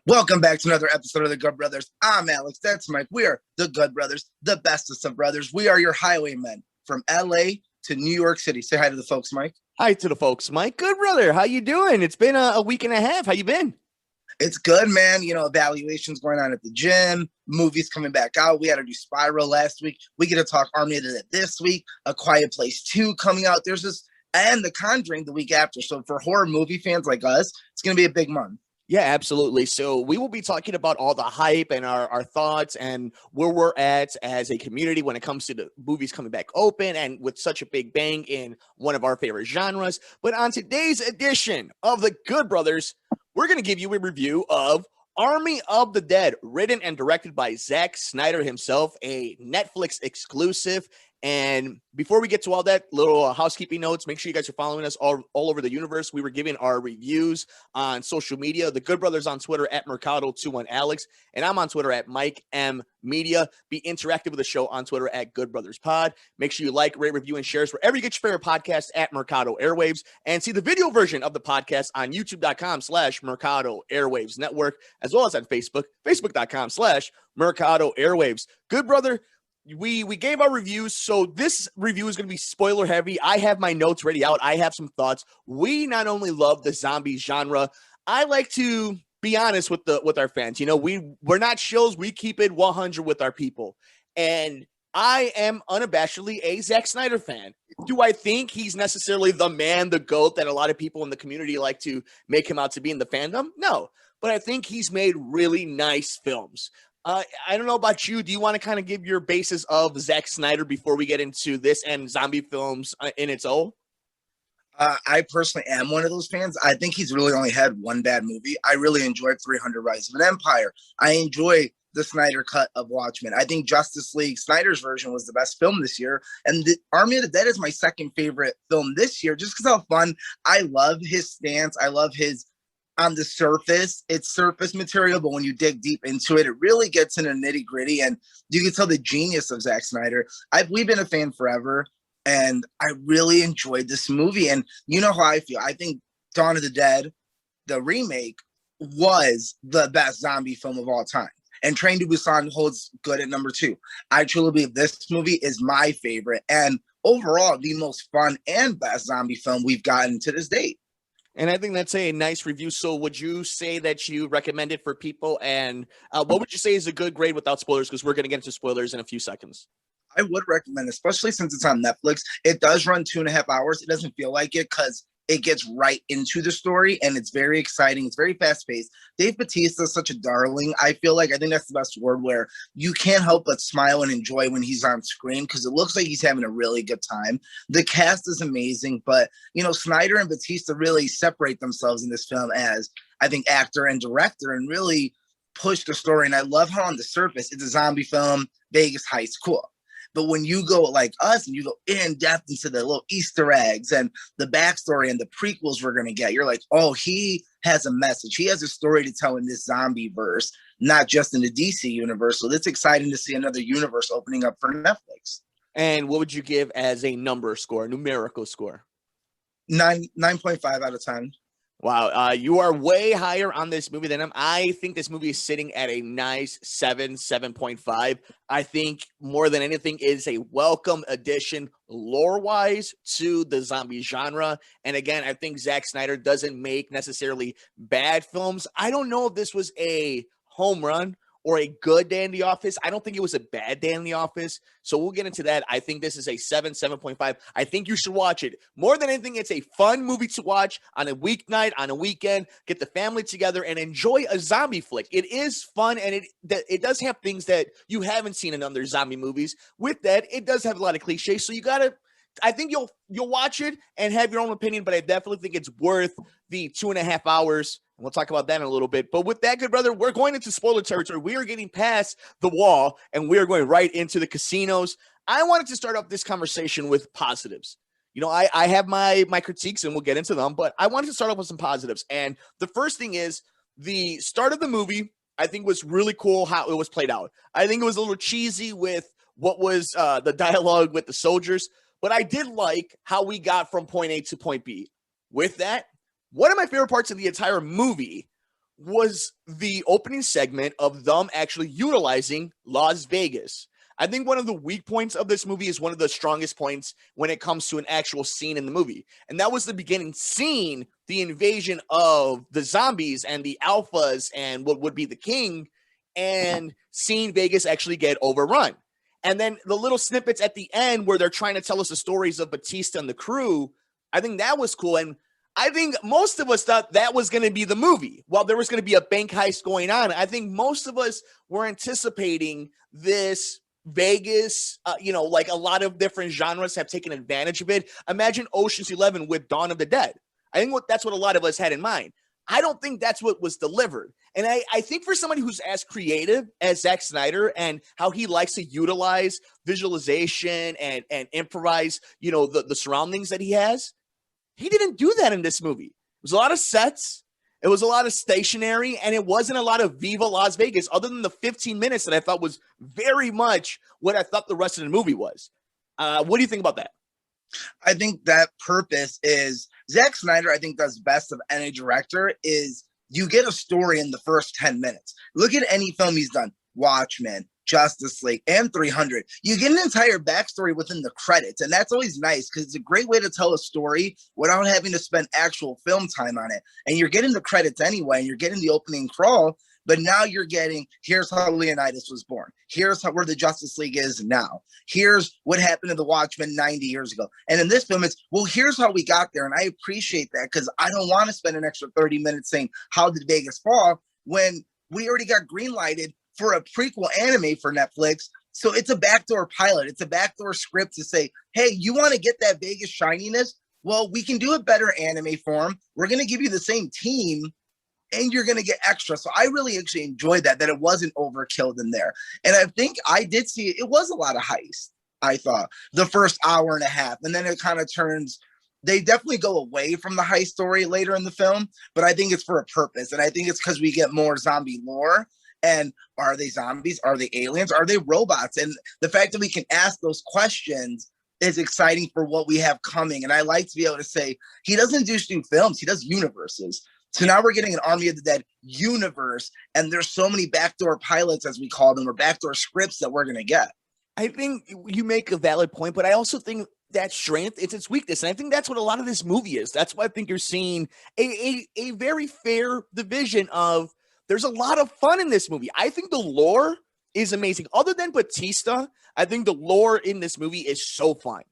Welcome back to another episode of the Good Brothers. I'm Alex. That's Mike. We are the Good Brothers, the bestest of brothers. We are your highwaymen from LA to New York City. Say hi to the folks, Mike. Hi to the folks, Mike. Good brother. How you doing? It's been a week and a half. How you been? It's good, man. You know, evaluations going on at the gym, movies coming back out. We had to do Spiral last week. We get to talk Army of the Dead this week. A Quiet Place 2 coming out. There's this, and The Conjuring the week after. So for horror movie fans like us, it's going to be a big month. Yeah, absolutely. So we will be talking about all the hype and our thoughts and where we're at as a community when it comes to the movies coming back open and with such a big bang in one of our favorite genres. But on today's edition of the Good Brothers, we're going to give you a review of Army of the Dead, written and directed by Zack Snyder himself, a Netflix exclusive. And before we get to all that, little housekeeping notes, make sure you guys are following us all over the universe. We were giving our reviews on social media. The Good Brothers on Twitter at Mercado21Alex, and I'm on Twitter at Mike M Media. Be interactive with the show on Twitter at Good Brothers Pod. Make sure you like, rate, review, and shares wherever you get your favorite podcast at Mercado Airwaves, and see the video version of the podcast on youtube.com/Mercado Airwaves Network, as well as on Facebook, facebook.com/Mercado Airwaves. Good brother. We gave our reviews, so this review is going to be spoiler heavy. I have my notes ready out. I have some thoughts. We not only love the zombie genre, I like to be honest with our fans. You know, we're not shills. We keep it 100 with our people. And I am unabashedly a Zack Snyder fan. Do I think he's necessarily the man, the GOAT that a lot of people in the community like to make him out to be in the fandom? No, but I think he's made really nice films. I don't know about you. Do you want to kind of give your basis of Zack Snyder before we get into this and zombie films in its own? I personally am one of those fans. I think he's really only had one bad movie. I really enjoyed 300 Rise of an Empire. I enjoy the Snyder cut of Watchmen. I think Justice League, Snyder's version, was the best film this year. And the Army of the Dead is my second favorite film this year, just because how fun. I love his stance. I love his on the surface, it's surface material, but when you dig deep into it, it really gets into nitty gritty, and you can tell the genius of Zack Snyder. We've been a fan forever, and I really enjoyed this movie. And you know how I feel. I think Dawn of the Dead, the remake, was the best zombie film of all time. And Train to Busan holds good at number 2. I truly believe this movie is my favorite, and overall, the most fun and best zombie film we've gotten to this date. And I think that's a nice review. So would you say that you recommend it for people? And what would you say is a good grade without spoilers? Because we're going to get into spoilers in a few seconds. I would recommend, especially since it's on Netflix. It does run 2.5 hours. It doesn't feel like it because it gets right into the story, and it's very exciting. It's very fast-paced. Dave Bautista is such a darling. I think that's the best word, where you can't help but smile and enjoy when he's on screen because it looks like he's having a really good time. The cast is amazing, but, you know, Snyder and Bautista really separate themselves in this film as, I think, actor and director, and really push the story. And I love how on the surface, it's a zombie film, Vegas Heist, cool. But when you go like us and you go in depth into the little Easter eggs and the backstory and the prequels we're going to get, you're like, oh, he has a message. He has a story to tell in this zombie verse, not just in the DC universe. So it's exciting to see another universe opening up for Netflix. And what would you give as a numerical score? 9.5 out of 10. Wow, you are way higher on this movie than him. I think this movie is sitting at a nice 7.5. I think more than anything is a welcome addition lore-wise to the zombie genre. And again, I think Zack Snyder doesn't make necessarily bad films. I don't know if this was a home run or a good day in the office. I don't think it was a bad day in the office. So we'll get into that. I think this is a 7.5. I think you should watch it. More than anything, it's a fun movie to watch on a weeknight, on a weekend. Get the family together and enjoy a zombie flick. It is fun, and it does have things that you haven't seen in other zombie movies. With that, it does have a lot of cliches. So you got to, I think you'll watch it and have your own opinion, but I definitely think it's worth the 2.5 hours. And we'll talk about that in a little bit. But with that, good brother, we're going into spoiler territory. We are getting past the wall, and we are going right into the casinos. I wanted to start off this conversation with positives. You know, I have my critiques, and we'll get into them, but I wanted to start off with some positives. And the first thing is the start of the movie, I think, was really cool how it was played out. I think it was a little cheesy with what was the dialogue with the soldiers, but I did like how we got from point A to point B. With that, one of my favorite parts of the entire movie was the opening segment of them actually utilizing Las Vegas. I think one of the weak points of this movie is one of the strongest points when it comes to an actual scene in the movie. And that was the beginning scene, the invasion of the zombies and the alphas and what would be the king, and seeing Vegas actually get overrun. And then the little snippets at the end where they're trying to tell us the stories of Batista and the crew, I think that was cool. And I think most of us thought that was going to be the movie. While there was going to be a bank heist going on, I think most of us were anticipating this Vegas, like a lot of different genres have taken advantage of it. Imagine Ocean's 11 with Dawn of the Dead. I think that's what a lot of us had in mind. I don't think that's what was delivered. And I think for somebody who's as creative as Zack Snyder and how he likes to utilize visualization and improvise, the surroundings that he has, he didn't do that in this movie. It was a lot of sets. It was a lot of stationary, and it wasn't a lot of Viva Las Vegas, other than the 15 minutes that I thought was very much what I thought the rest of the movie was. What do you think about that? I think that purpose is Zack Snyder, I think, does best of any director is you get a story in the first 10 minutes. Look at any film he's done, Watchmen, Justice League, and 300. You get an entire backstory within the credits, and that's always nice because it's a great way to tell a story without having to spend actual film time on it. And you're getting the credits anyway, and you're getting the opening crawl, but now you're getting, here's how Leonidas was born. Here's where the Justice League is now. Here's what happened to the Watchmen 90 years ago. And in this film, it's, well, here's how we got there. And I appreciate that because I don't want to spend an extra 30 minutes saying, how did Vegas fall? When we already got green-lighted for a prequel anime for Netflix. So it's a backdoor pilot. It's a backdoor script to say, hey, you want to get that Vegas shininess? Well, we can do a better anime form. We're going to give you the same team and you're going to get extra. So I really actually enjoyed that it wasn't overkill in there. And I think I did see it was a lot of heist, I thought, the first hour and a half. And then it kind of turns, they definitely go away from the heist story later in the film, but I think it's for a purpose. And I think it's because we get more zombie lore. And are they zombies? Are they aliens? Are they robots? And the fact that we can ask those questions is exciting for what we have coming. And I like to be able to say, he doesn't just do films, he does universes. So now we're getting an Army of the Dead universe. And there's so many backdoor pilots, as we call them, or backdoor scripts that we're going to get. I think you make a valid point, but I also think that strength, it's its weakness. And I think that's what a lot of this movie is. That's why I think you're seeing a very fair division of, there's a lot of fun in this movie. I think the lore is amazing. Other than Batista, I think the lore in this movie is so fun.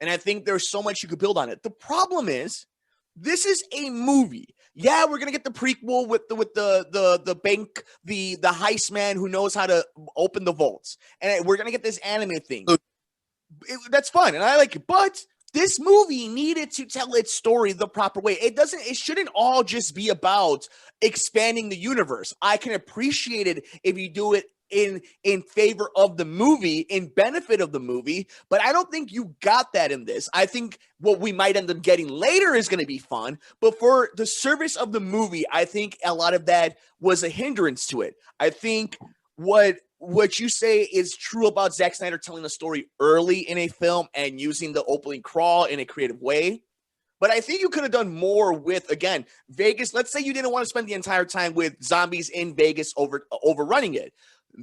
And I think there's so much you could build on it. The problem is, this is a movie. Yeah, we're gonna get the prequel with the bank, the heist man who knows how to open the vaults. And we're gonna get this anime thing. That's fun, and I like it, but this movie needed to tell its story the proper way. It shouldn't all just be about expanding the universe. I can appreciate it if you do it in favor of the movie, in benefit of the movie, but I don't think you got that in this. I think what we might end up getting later is going to be fun, but for the service of the movie, I think a lot of that was a hindrance to it. I think what you say is true about Zack Snyder telling a story early in a film and using the opening crawl in a creative way. But I think you could have done more with, again, Vegas. Let's say you didn't want to spend the entire time with zombies in Vegas overrunning it.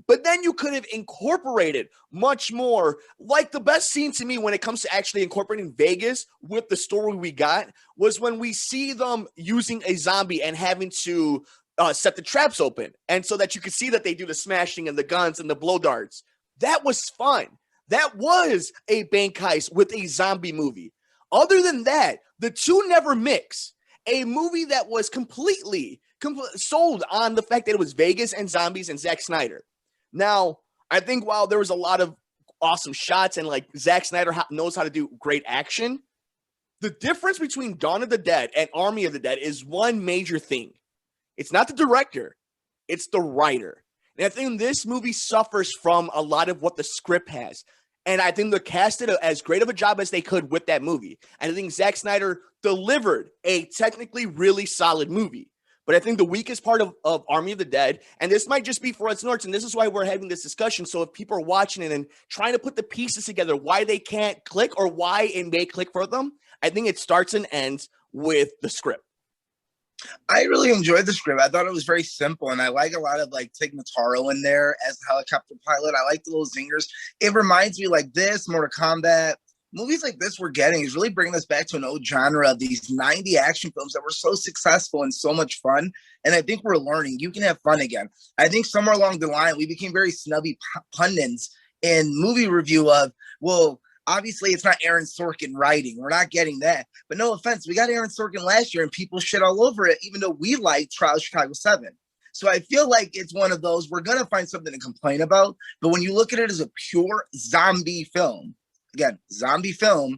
But then you could have incorporated much more. Like the best scene to me when it comes to actually incorporating Vegas with the story we got was when we see them using a zombie and having to set the traps open. And so that you could see that they do the smashing and the guns and the blow darts. That was fun. That was a bank heist with a zombie movie. Other than that, the two never mix. A movie that was completely sold on the fact that it was Vegas and zombies and Zack Snyder. Now, I think while there was a lot of awesome shots and like Zack Snyder knows how to do great action, the difference between Dawn of the Dead and Army of the Dead is one major thing. It's not the director, it's the writer. And I think this movie suffers from a lot of what the script has. And I think they cast did as great of a job as they could with that movie. And I think Zack Snyder delivered a technically really solid movie. But I think the weakest part of Army of the Dead, and this might just be for us nerds, and this is why we're having this discussion. So if people are watching it and trying to put the pieces together, why they can't click or why it may click for them, I think it starts and ends with the script. I really enjoyed the script. I thought it was very simple, and I like a lot of like Tig Notaro in there as a helicopter pilot. I like the little zingers. It reminds me like this Mortal Kombat movies like this we're getting is really bringing us back to an old genre of these 90 action films that were so successful and so much fun. And I think we're learning you can have fun again. I think somewhere along the line we became very snubby pundits in movie review of, well, obviously it's not Aaron Sorkin writing. We're not getting that. But no offense, we got Aaron Sorkin last year and people shit all over it, even though we liked Trial of Chicago 7. So I feel like it's one of those, we're going to find something to complain about. But when you look at it as a pure zombie film, again, zombie film,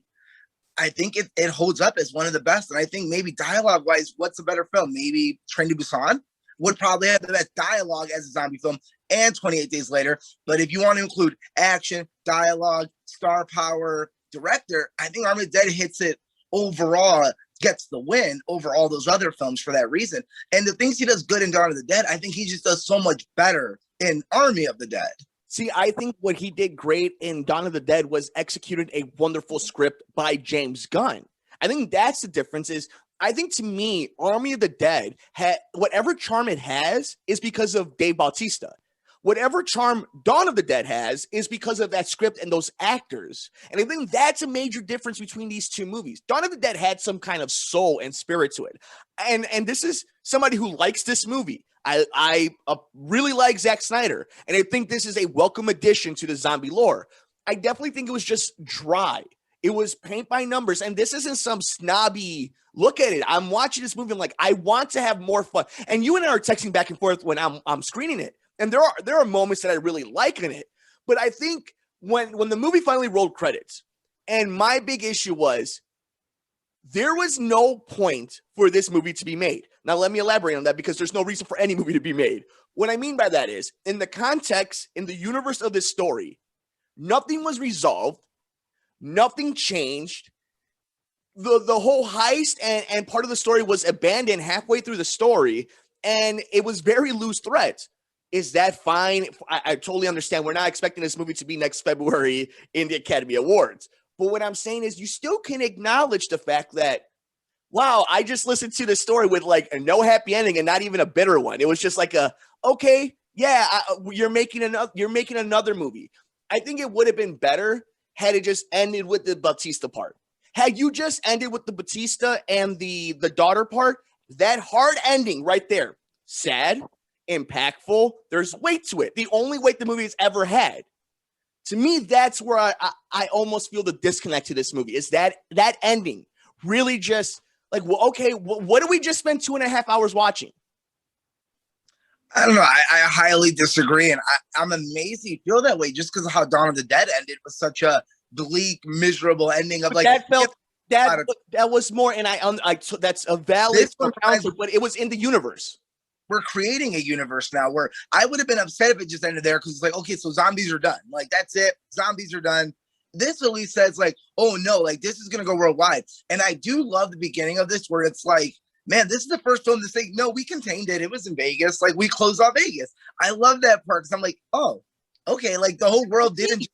I think it holds up as one of the best. And I think maybe dialogue wise, what's a better film? Maybe Train to Busan would probably have the best dialogue as a zombie film, and 28 Days Later. But if you want to include action, dialogue, star power, director, I think Army of the Dead hits it overall, gets the win over all those other films for that reason. And the things he does good in Dawn of the Dead, I think he just does so much better in Army of the Dead. See, I think what he did great in Dawn of the Dead was executed a wonderful script by James Gunn. I think that's the difference. Is I think to me, Army of the Dead had whatever charm it has is because of Dave Bautista. Whatever charm Dawn of the Dead has is because of that script and those actors. And I think that's a major difference between these two movies. Dawn of the Dead had some kind of soul and spirit to it. And this is somebody who likes this movie. I really like Zack Snyder, and I think this is a welcome addition to the zombie lore. I definitely think it was just dry. It was paint by numbers, and this isn't some snobby look at it. I'm watching this movie, I'm like, I want to have more fun. And you and I are texting back and forth when I'm screening it. And there are moments that I really like in it. But I think when the movie finally rolled credits, and my big issue was there was no point for this movie to be made. Now, let me elaborate on that because there's no reason for any movie to be made. What I mean by that is, in the context, in the universe of this story, nothing was resolved. Nothing changed. The whole heist and part of the story was abandoned halfway through the story, and it was very loose threads. Is that fine? I totally understand. We're not expecting this movie to be next February in the Academy Awards. But what I'm saying is you still can acknowledge the fact that, wow, I just listened to the story with like a no happy ending and not even a bitter one. It was just like okay, yeah, you're making another movie. I think it would have been better had it just ended with the Bautista part. Had you just ended with the Bautista and the daughter part, that hard ending right there, sad, impactful, there's weight to it. The only weight the movie has ever had. To me, that's where I almost feel the disconnect to this movie is that ending really just like, well, okay, what did we just spend 2.5 hours watching? I don't know. I highly disagree. And I'm amazed you feel that way just because of how Dawn of the Dead ended with such a bleak, miserable ending of But like that felt that was more, and I that's a valid counter, but it was in the universe. We're creating a universe now where I would have been upset if it just ended there because it's like, okay, so zombies are done. Like, that's it. Zombies are done. This at least says like, oh no, like this is going to go worldwide. And I do love the beginning of this where it's like, man, this is the first film to say, no, we contained it. It was in Vegas. Like we closed off Vegas. I love that part because I'm like, oh, okay. Like the whole world didn't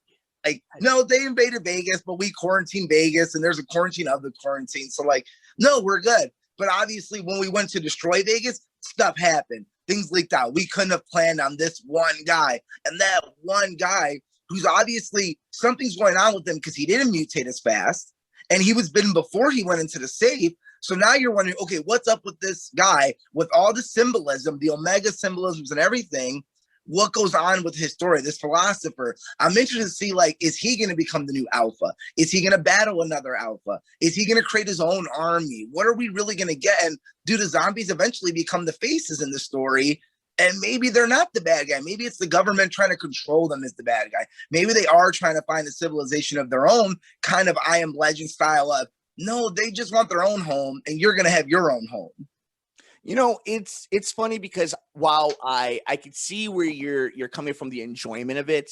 like, no, they invaded Vegas, but we quarantined Vegas and there's a quarantine of the quarantine. So like, no, we're good. But obviously when we went to destroy Vegas, stuff happened. Things leaked out. We couldn't have planned on this one guy. And that one guy who's obviously something's going on with him because he didn't mutate as fast. And he was bitten before he went into the safe. So now you're wondering, okay, what's up with this guy with all the symbolism, the Omega symbolisms and everything? What goes on with his story, this philosopher? I'm interested to see, like, is he going to become the new alpha? Is he going to battle another alpha? Is he going to create his own army? What are we really going to get? And do the zombies eventually become the faces in the story? And maybe they're not the bad guy. Maybe it's the government trying to control them as the bad guy. Maybe they are trying to find a civilization of their own, kind of I Am Legend style of, no, they just want their own home, and you're going to have your own home. You know, it's funny because while I could see where you're coming from, the enjoyment of it,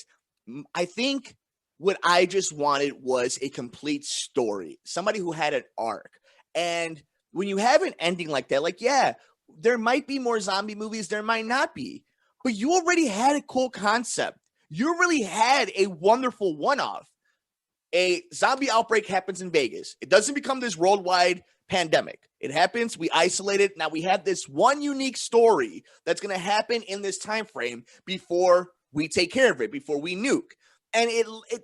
I think what I just wanted was a complete story, somebody who had an arc. And when you have an ending like that, like, yeah, there might be more zombie movies, there might not be, but you already had a cool concept. You really had a wonderful one-off. A zombie outbreak happens in Vegas. It doesn't become this worldwide pandemic. It happens, we isolate it. Now we have this one unique story that's going to happen in this time frame before we take care of it, before we nuke. And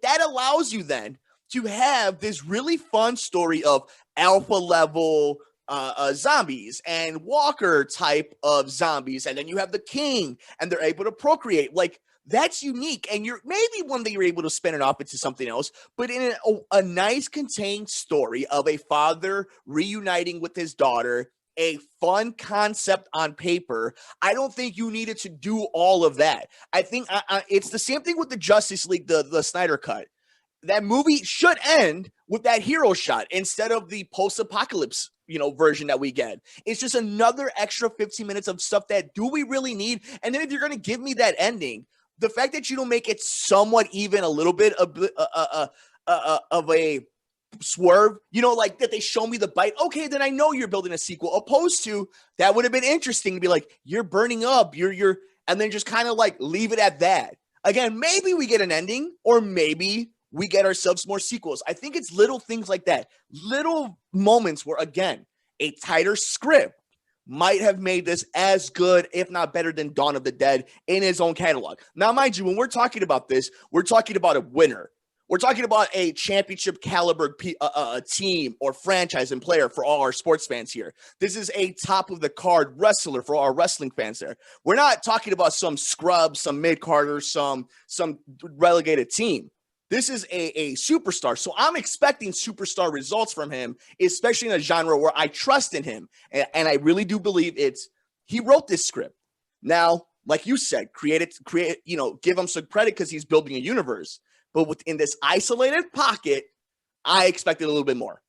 that allows you then to have this really fun story of alpha level zombies and walker type of zombies. And then you have the king and they're able to procreate. Like, that's unique. And you're maybe one day you're able to spin it off into something else, but in a nice contained story of a father reuniting with his daughter, a fun concept on paper. I don't think you needed to do all of that. I think it's the same thing with the Justice League, the Snyder cut. That movie should end with that hero shot instead of the post-apocalypse, version that we get. It's just another extra 15 minutes of stuff that do we really need? And then if you're going to give me that ending, the fact that you don't make it somewhat even a little bit of a swerve, like that they show me the bite. Okay, then I know you're building a sequel. Opposed to that would have been interesting to be like, you're burning up, you're, and then just kind of like leave it at that. Again, maybe we get an ending, or maybe we get ourselves more sequels. I think it's little things like that, little moments where, again, a tighter script might have made this as good, if not better, than Dawn of the Dead in his own catalog. Now, mind you, when we're talking about this, we're talking about a winner. We're talking about a championship caliber team or franchise and player for all our sports fans here. This is a top of the card wrestler for all our wrestling fans there. We're not talking about some scrub, some mid-carder, some relegated team. This is a superstar. So I'm expecting superstar results from him, especially in a genre where I trust in him. And I really do believe he wrote this script. Now, like you said, give him some credit because he's building a universe. But within this isolated pocket, I expected a little bit more.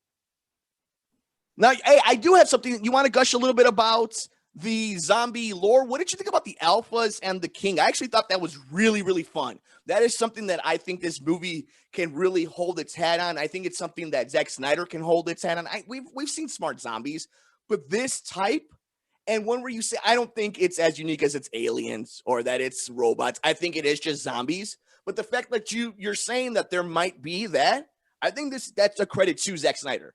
Now, hey, I do have something. You want to gush a little bit about the zombie lore? What did you think about the alphas and the king? I actually thought that was really, really fun. That is something that I think this movie can really hold its hat on. I think it's something that Zack Snyder can hold its hat on. We've seen smart zombies, but this type, and one where you say, I don't think it's as unique as it's aliens or that it's robots. I think it is just zombies. But the fact that you're saying that there might be that, I think that's a credit to Zack Snyder.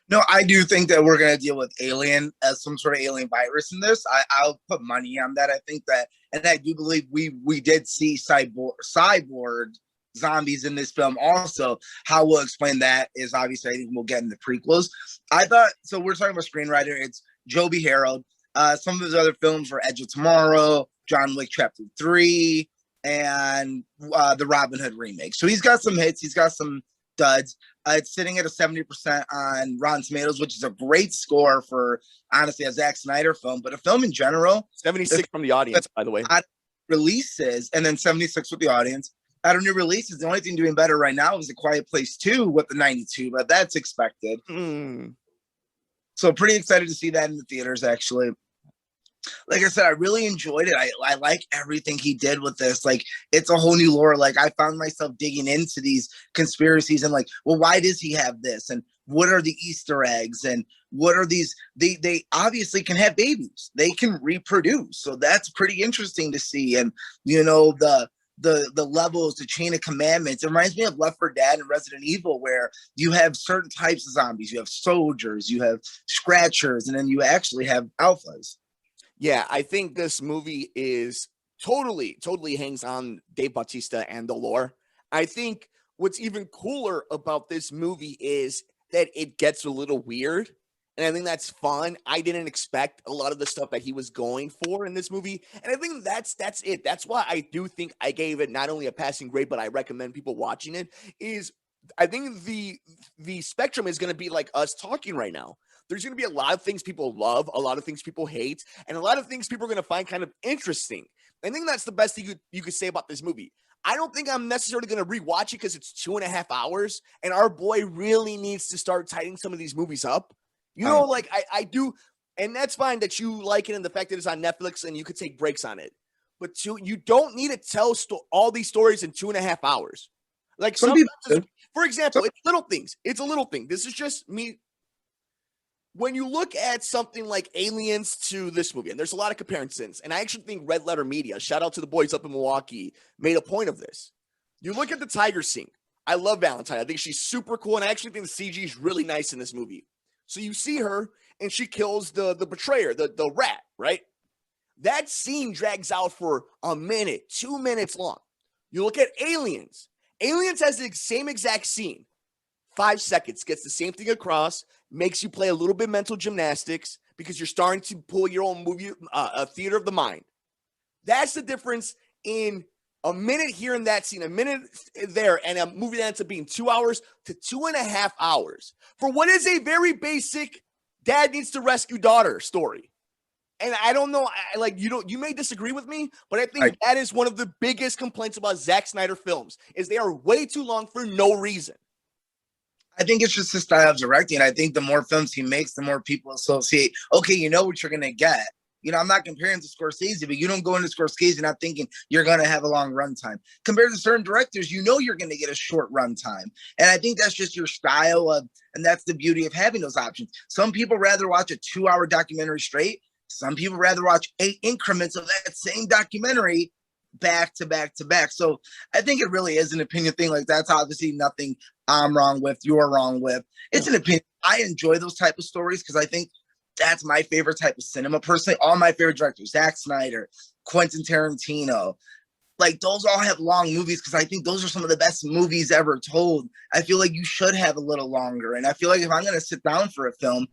No, I do think that we're going to deal with alien as some sort of alien virus in this. I'll put money on that. I think that, and I do believe we did see cyborg zombies in this film also. How we'll explain that is obviously, I think we'll get in the prequels. I thought, so we're talking about screenwriter. It's Joby Harold. Some of his other films were Edge of Tomorrow, John Wick Chapter 3, and the Robin Hood remake. So he's got some hits. He's got some duds. It's sitting at a 70% on Rotten Tomatoes, which is a great score for, honestly, a Zack Snyder film, but a film in general. 76 from the audience, by the way. Releases, and then 76 with the audience. Out of new releases, the only thing doing better right now is A Quiet Place 2 with the 92, but that's expected. So pretty excited to see that in the theaters, actually. Like I said, I really enjoyed it. I like everything he did with this. Like, it's a whole new lore. Like, I found myself digging into these conspiracies and like, well, why does he have this? And what are the Easter eggs? And what are these? They obviously can have babies. They can reproduce. So that's pretty interesting to see. And, the levels, the chain of commandments. It reminds me of Left 4 Dead and Resident Evil, where you have certain types of zombies. You have soldiers, you have scratchers, and then you actually have alphas. Yeah, I think this movie is totally hangs on Dave Bautista and the lore. I think what's even cooler about this movie is that it gets a little weird. And I think that's fun. I didn't expect a lot of the stuff that he was going for in this movie. And I think that's it. That's why I do think I gave it not only a passing grade, but I recommend people watching it. Is I think the spectrum is going to be like us talking right now. There's going to be a lot of things people love, a lot of things people hate, and a lot of things people are going to find kind of interesting. I think that's the best thing you could say about this movie. I don't think I'm necessarily going to rewatch it because it's 2.5 hours, and our boy really needs to start tightening some of these movies up. Like I do, and that's fine that you like it and the fact that it's on Netflix and you could take breaks on it. But you don't need to tell all these stories in 2.5 hours. Like for example, it's little things. It's a little thing. This is just me. When you look at something like Aliens to this movie, and there's a lot of comparisons, and I actually think Red Letter Media, shout out to the boys up in Milwaukee, made a point of this. You look at the tiger scene. I love Valentine. I think she's super cool, and I actually think the CG is really nice in this movie. So you see her, and she kills the betrayer, the rat, right? That scene drags out for a minute, 2 minutes long. You look at Aliens. Aliens has the same exact scene. 5 seconds, gets the same thing across, makes you play a little bit mental gymnastics because you're starting to pull your own movie, a theater of the mind. That's the difference in a minute here in that scene, a minute there, and a movie that ends up being 2 hours to 2.5 hours for what is a very basic dad needs to rescue daughter story. And I don't know, you may disagree with me, but I think that is one of the biggest complaints about Zack Snyder films is they are way too long for no reason. I think it's just his style of directing. I think the more films he makes, the more people associate, okay, you know what you're going to get. You know, I'm not comparing to Scorsese, but you don't go into Scorsese not thinking you're going to have a long runtime. Compared to certain directors, you know you're going to get a short runtime. And I think that's just your style of, and that's the beauty of having those options. Some people rather watch a 2-hour documentary straight. Some people rather watch 8 increments of that same documentary back to back to back. So I think it really is an opinion thing. Like, that's obviously nothing I'm wrong with, you're wrong with. It's an opinion. I enjoy those type of stories because I think that's my favorite type of cinema personally. All my favorite directors, Zack Snyder, Quentin Tarantino, like those all have long movies because I think those are some of the best movies ever told. I feel like you should have a little longer. And I feel like if I'm going to sit down for a film,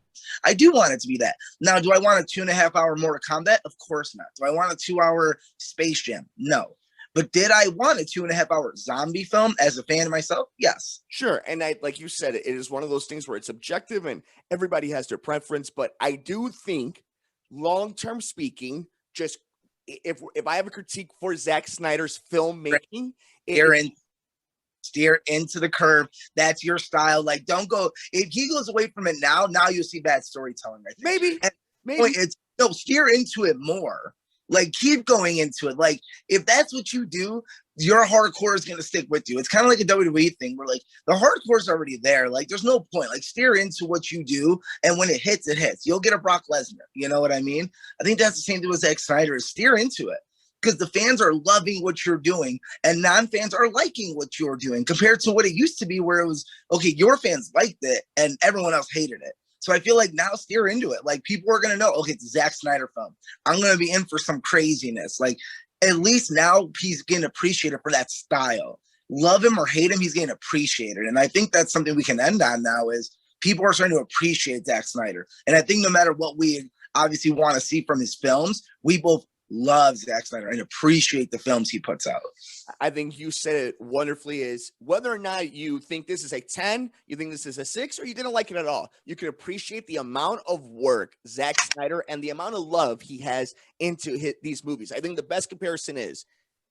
I do want it to be that. Now, do I want a 2.5 hour Mortal Kombat? Of course not. Do I want a 2-hour Space Jam? No. But did I want a 2.5 hour zombie film as a fan of myself? Yes. Sure. And like you said, it is one of those things where it's objective and everybody has their preference. But I do think long-term speaking, just if I have a critique for Zack Snyder's filmmaking, steer into the curve. That's your style. Like, don't go, if he goes away from it now you'll see bad storytelling right there. Maybe it's no, steer into it more. Like, keep going into it. Like, if that's what you do, your hardcore is going to stick with you. It's kind of like a WWE thing where, like, the hardcore is already there. Like, there's no point. Like, steer into what you do, and when it hits, it hits. You'll get a Brock Lesnar. You know what I mean? I think that's the same thing with Zack Snyder, is steer into it. Because the fans are loving what you're doing, and non-fans are liking what you're doing, compared to what it used to be where it was, okay, your fans liked it, and everyone else hated it. So I feel like now steer into it. Like, people are going to know, okay, it's a Zack Snyder film. I'm going to be in for some craziness. Like, at least now he's getting appreciated for that style. Love him or hate him, he's getting appreciated. And I think that's something we can end on now is people are starting to appreciate Zack Snyder. And I think no matter what we obviously want to see from his films, we both love Zack Snyder and appreciate the films he puts out. I think you said it wonderfully, is whether or not you think this is a 10, you think this is a 6, or you didn't like it at all, you can appreciate the amount of work Zack Snyder and the amount of love he has into these movies. I think the best comparison is,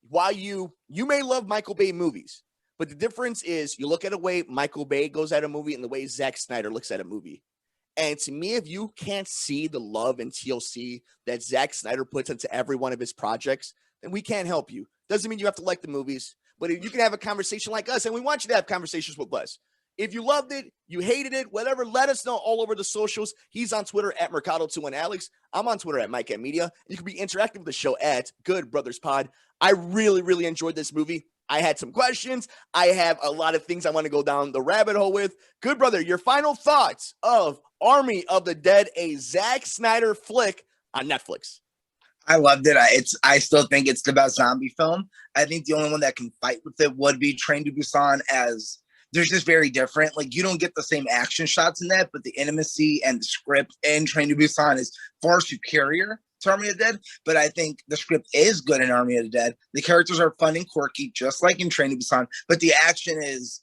while you may love Michael Bay movies, but the difference is you look at a way Michael Bay goes at a movie and the way Zack Snyder looks at a movie. And to me, if you can't see the love and TLC that Zack Snyder puts into every one of his projects, then we can't help you. Doesn't mean you have to like the movies, but if you can have a conversation like us, and we want you to have conversations with us. If you loved it, you hated it, whatever, let us know all over the socials. He's on Twitter at Mercado2 and Alex. I'm on Twitter at Mike at Media. You can be interactive with the show at Good Brothers Pod. I really, really enjoyed this movie. I had some questions. I have a lot of things I want to go down the rabbit hole with. Good brother, your final thoughts of Army of the Dead, a Zack Snyder flick on Netflix. I loved it. I still think it's the best zombie film. I think the only one that can fight with it would be Train to Busan, as they're just very different. Like, you don't get the same action shots in that, but the intimacy and the script in Train to Busan is far superior to Army of the Dead. But I think the script is good in Army of the Dead. The characters are fun and quirky, just like in Train to Busan, but the action is,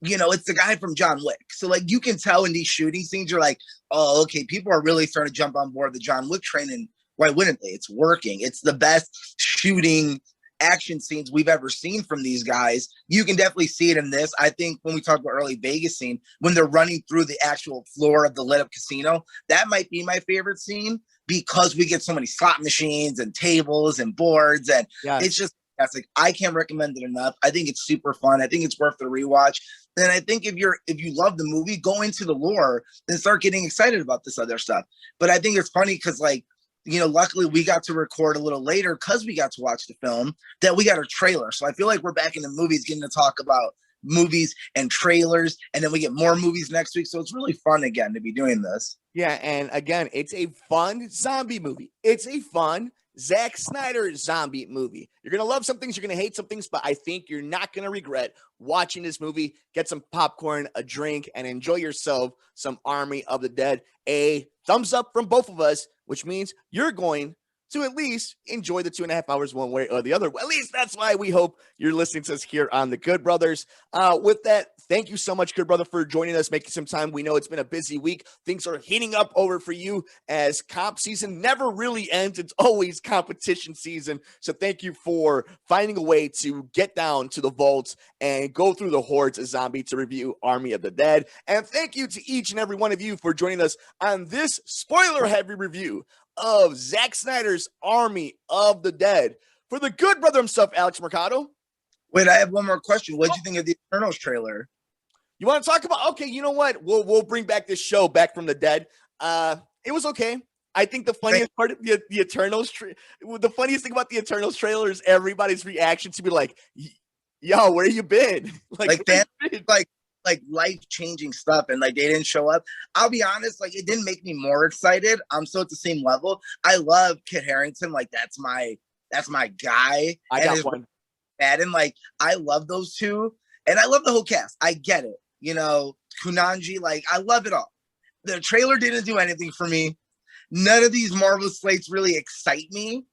you know, it's the guy from John Wick. So, like, you can tell in these shooting scenes, you're like, oh, okay, people are really starting to jump on board the John Wick train, and why wouldn't they? It's working. It's the best shooting action scenes we've ever seen from these guys. You can definitely see it in this. I think when we talk about early Vegas scene, when they're running through the actual floor of the lit up casino, that might be my favorite scene because we get so many slot machines and tables and boards, and it's just fantastic. I can't recommend it enough. I think it's super fun. I think it's worth the rewatch. And I think if you love the movie, go into the lore and start getting excited about this other stuff. But I think it's funny because, like, you know, luckily we got to record a little later because we got to watch the film, that we got a trailer. So I feel like we're back in the movies getting to talk about movies and trailers, and then we get more movies next week. So it's really fun again to be doing this. Yeah, and again, it's a fun zombie movie. It's a fun Zack Snyder zombie movie. You're going to love some things, you're going to hate some things, but I think you're not going to regret watching this movie. Get some popcorn, a drink, and enjoy yourself some Army of the Dead. A thumbs up from both of us, which means you're going to at least enjoy the 2.5 hours one way or the other. At least that's why we hope you're listening to us here on the Good Brothers. With that, thank you so much, Good Brother, for joining us, making some time. We know it's been a busy week. Things are heating up over for you as comp season never really ends. It's always competition season. So thank you for finding a way to get down to the vaults and go through the hordes of zombie to review Army of the Dead. And thank you to each and every one of you for joining us on this spoiler-heavy review of Zack Snyder's Army of the Dead. For the Good Brother himself, Alex Mercado. Wait, I have one more question. What did you think of the Eternals trailer? You want to talk about? Okay, you know what? We'll bring back this show back from the dead. It was okay. I think the funniest part of the Eternals, the funniest thing about the Eternals trailer is everybody's reaction to be like, "Yo, where you been?" Like life-changing stuff, and like they didn't show up. I'll be honest, like it didn't make me more excited. I'm still at the same level. I love Kit Harington, like that's my guy. I got one. And like I love those two, and I love the whole cast. I get it, Kunanji, like I love it all. The trailer didn't do anything for me. None of these Marvel slates really excite me,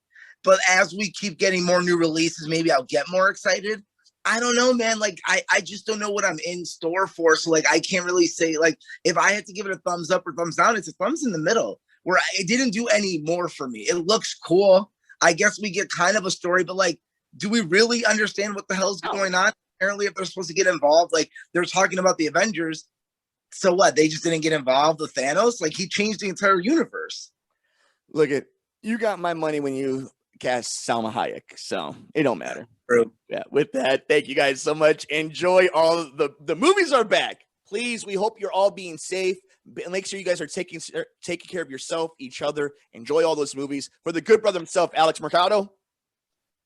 but as we keep getting more new releases, maybe I'll get more excited. I don't know, man. Like, I just don't know what I'm in store for. So, like, I can't really say, like, if I had to give it a thumbs up or thumbs down, it's a thumbs in the middle, where it didn't do any more for me. It looks cool. I guess we get kind of a story, but, like, do we really understand what the hell's going on? Apparently, if they're supposed to get involved, like, they're talking about the Avengers. So what? They just didn't get involved with Thanos? Like, he changed the entire universe. Look, you got my money when you cast Salma Hayek, so it don't matter. True. Yeah, with that, thank you guys so much. Enjoy all the movies are back. Please, we hope you're all being safe. Make sure you guys are taking care of yourself, each other. Enjoy all those movies. For the Good Brother himself, Alex Mercado.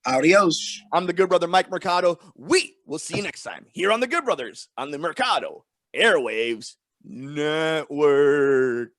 Adios. I'm the Good Brother, Mike Mercado. We will see you next time here on the Good Brothers on the Mercado Airwaves Network.